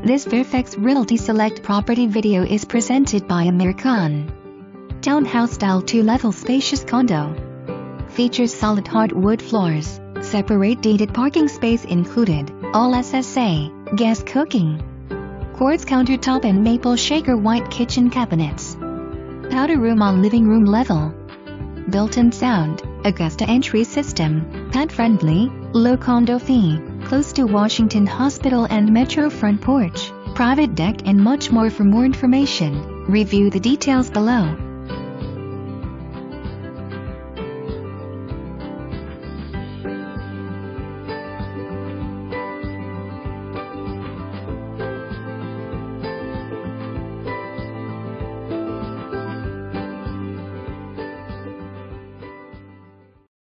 This Fairfax Realty Select property video is presented by Amir Khan. Townhouse-style 2-level spacious condo. Features solid hardwood floors, separate deeded parking space included, all SSA, gas cooking. Quartz countertop and maple shaker white kitchen cabinets. Powder room on living room level. Built-in sound, Augusta Entry system, pet-friendly, low condo fee, close to Washington Hospital and Metro front porch, private deck and much more. For more information, review the details below.